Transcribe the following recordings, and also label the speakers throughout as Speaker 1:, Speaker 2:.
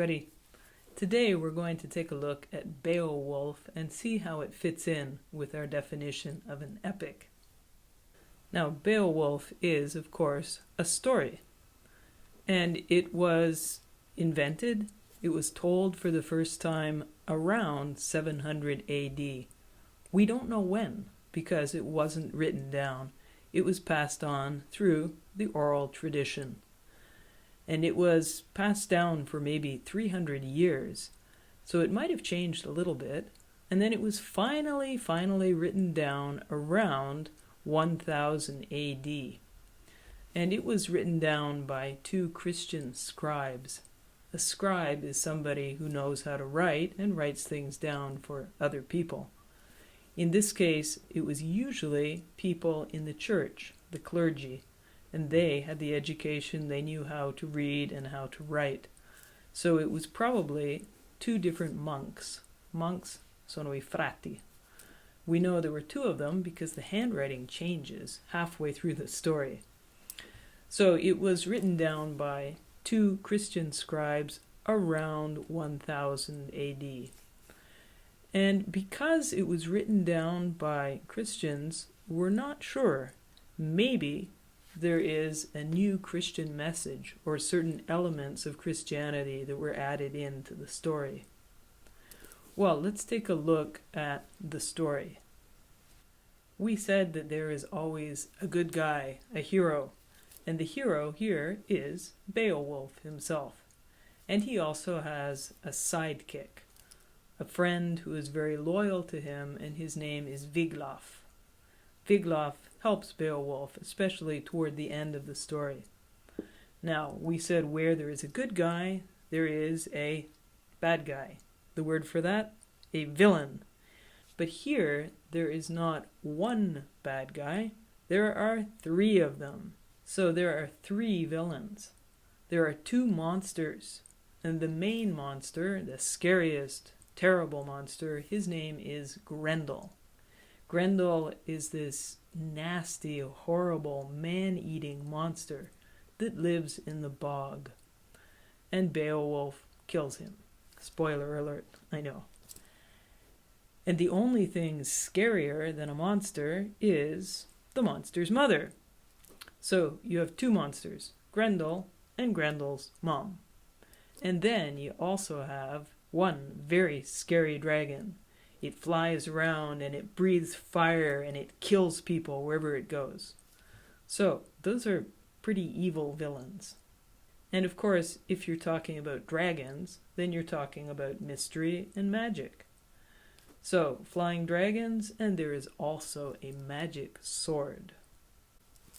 Speaker 1: everybody. Today we're going to take a look at Beowulf and see how it fits in with our definition of an epic. Now, Beowulf is, of course, a story. And it was invented, it was told for the first time around 700 AD. We don't know when, because it wasn't written down. It was passed on through the oral tradition. And it was passed down for maybe 300 years, so it might have changed a little bit. And then it was finally written down around 1000 AD. And it was written down by two Christian scribes. A scribe is somebody who knows how to write and writes things down for other people. In this case, it was usually people in the church, the clergy, and they had the education, they knew how to read and how to write. So it was probably two different monks. Monks sono I frati. We know there were two of them because the handwriting changes halfway through the story. So it was written down by two Christian scribes around 1000 AD. And because it was written down by Christians, we're not sure. Maybe there is a new Christian message or certain elements of Christianity that were added into the story. Well, let's take a look at the story. We said that there is always a good guy, a hero, and the hero here is Beowulf himself. And he also has a sidekick, a friend who is very loyal to him, and his name is Wiglaf. Wiglaf helps Beowulf, especially toward the end of the story. Now, we said where there is a good guy, there is a bad guy. The word for that? A villain. But here, there is not one bad guy, there are three of them. So there are three villains. There are two monsters, and the main monster, the scariest, terrible monster, his name is Grendel. Grendel is this nasty, horrible, man-eating monster that lives in the bog. And Beowulf kills him. Spoiler alert, I know. And the only thing scarier than a monster is the monster's mother. So you have two monsters, Grendel and Grendel's mom. And then you also have one very scary dragon. It flies around and it breathes fire and it kills people wherever it goes. So those are pretty evil villains. And of course, if you're talking about dragons, then you're talking about mystery and magic. So flying dragons, and there is also a magic sword.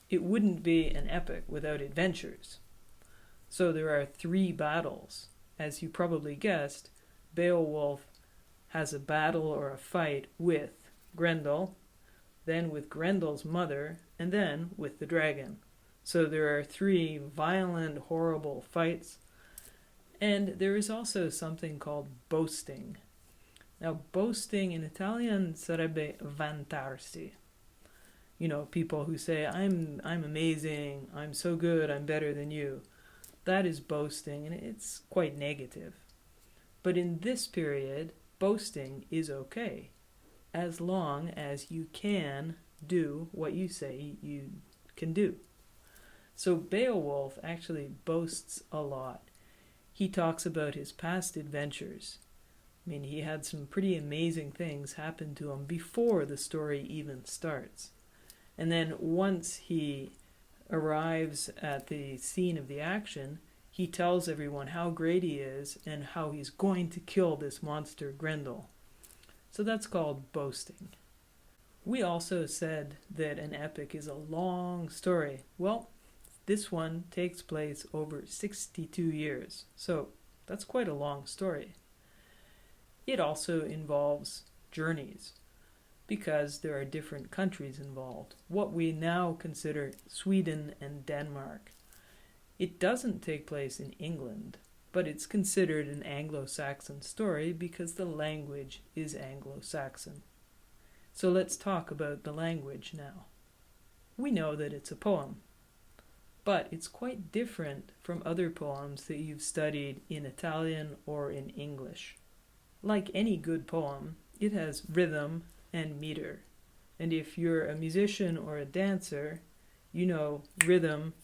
Speaker 1: It wouldn't be an epic without adventures. So there are three battles. As you probably guessed, Beowulf has a battle or a fight with Grendel, then with Grendel's mother, and then with the dragon. So there are three violent, horrible fights. And there is also something called boasting. Now, boasting in Italian sarebbe vantarsi. You know, people who say, I'm amazing, I'm so good, I'm better than you. That is boasting, and it's quite negative. But in this period, boasting is okay, as long as you can do what you say you can do. So Beowulf actually boasts a lot. He talks about his past adventures. I mean, he had some pretty amazing things happen to him before the story even starts. And then once he arrives at the scene of the action, he tells everyone how great he is and how he's going to kill this monster Grendel. So that's called boasting. We also said that an epic is a long story. Well, this one takes place over 62 years, so that's quite a long story. It also involves journeys, because there are different countries involved, what we now consider Sweden and Denmark. It doesn't take place in England, but it's considered an Anglo-Saxon story because the language is Anglo-Saxon. So let's talk about the language now. We know that it's a poem, but it's quite different from other poems that you've studied in Italian or in English. Like any good poem, it has rhythm and meter. And if you're a musician or a dancer, you know rhythm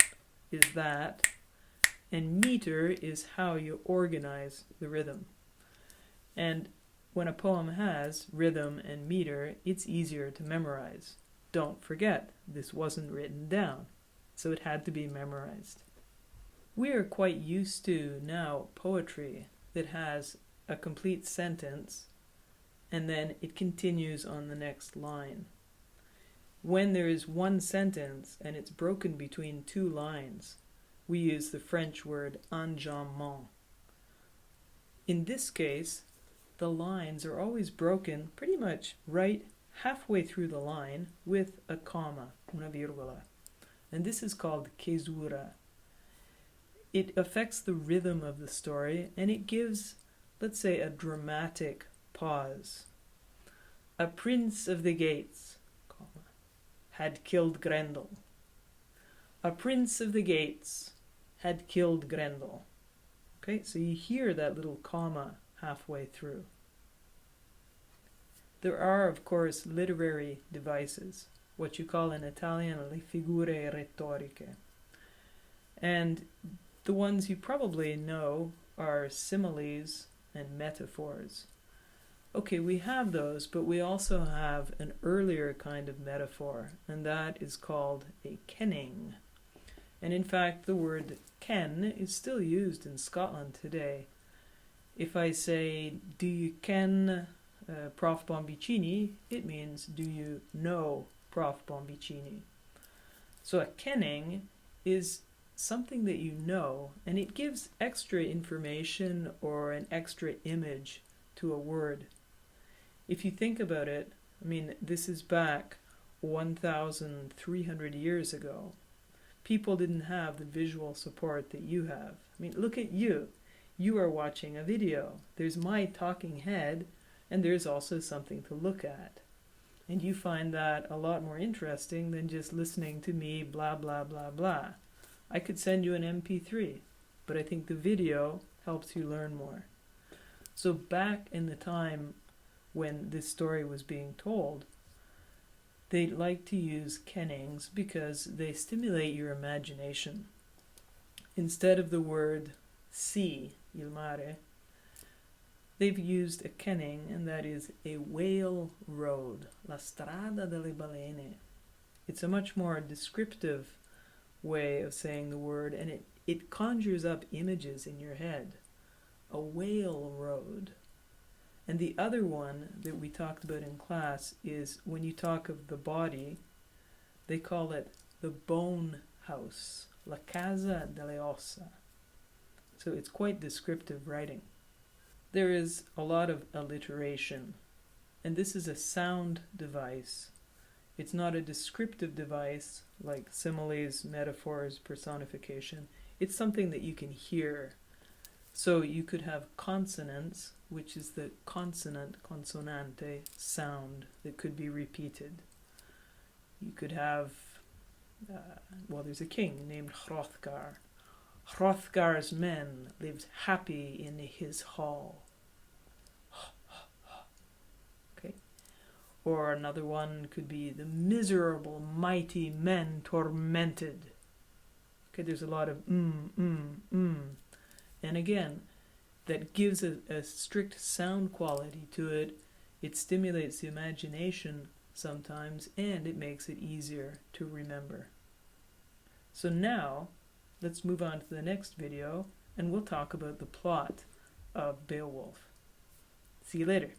Speaker 1: is that, and meter is how you organize the rhythm. And when a poem has rhythm and meter, it's easier to memorize. Don't forget, this wasn't written down, so it had to be memorized. We are quite used to now poetry that has a complete sentence and then it continues on the next line. When there is one sentence and it's broken between two lines, we use the French word enjambment. In this case, the lines are always broken pretty much right halfway through the line with a comma, una virgola. And this is called caesura. It affects the rhythm of the story and it gives, let's say, a dramatic pause. A prince of the gates, comma, had killed Grendel. A prince of the gates had killed Grendel. Okay, so you hear that little comma halfway through. There are, of course, literary devices, what you call in Italian le figure rhetoriche. And the ones you probably know are similes and metaphors. Okay, we have those, but we also have an earlier kind of metaphor, and that is called a kenning. And in fact, the word ken is still used in Scotland today. If I say, do you ken Prof. Bombicini, it means, do you know Prof. Bombicini? So a kenning is something that you know, and it gives extra information or an extra image to a word. If you think about it, I mean, this is back 1,300 years ago. People didn't have the visual support that you have. I mean, look at you. You are watching a video. There's my talking head, and there's also something to look at. And you find that a lot more interesting than just listening to me blah, blah, blah, blah. I could send you an MP3, but I think the video helps you learn more. So back in the time when this story was being told, they like to use kennings because they stimulate your imagination. Instead of the word sea, il mare, they've used a kenning, and that is a whale road, la strada delle balene. It's a much more descriptive way of saying the word, and it conjures up images in your head. A whale road. And the other one that we talked about in class is when you talk of the body, they call it the bone house, la casa delle ossa. So it's quite descriptive writing. There is a lot of alliteration, and this is a sound device. It's not a descriptive device like similes, metaphors, personification. It's something that you can hear. So you could have consonance, which is the consonant, consonante, sound that could be repeated. You could have, there's a king named Hrothgar. Hrothgar's men lived happy in his hall. Okay. Or another one could be the miserable mighty men tormented. Okay, there's a lot of And again, that gives a strict sound quality to it. It stimulates the imagination sometimes, and it makes it easier to remember. So now, let's move on to the next video, and we'll talk about the plot of Beowulf. See you later.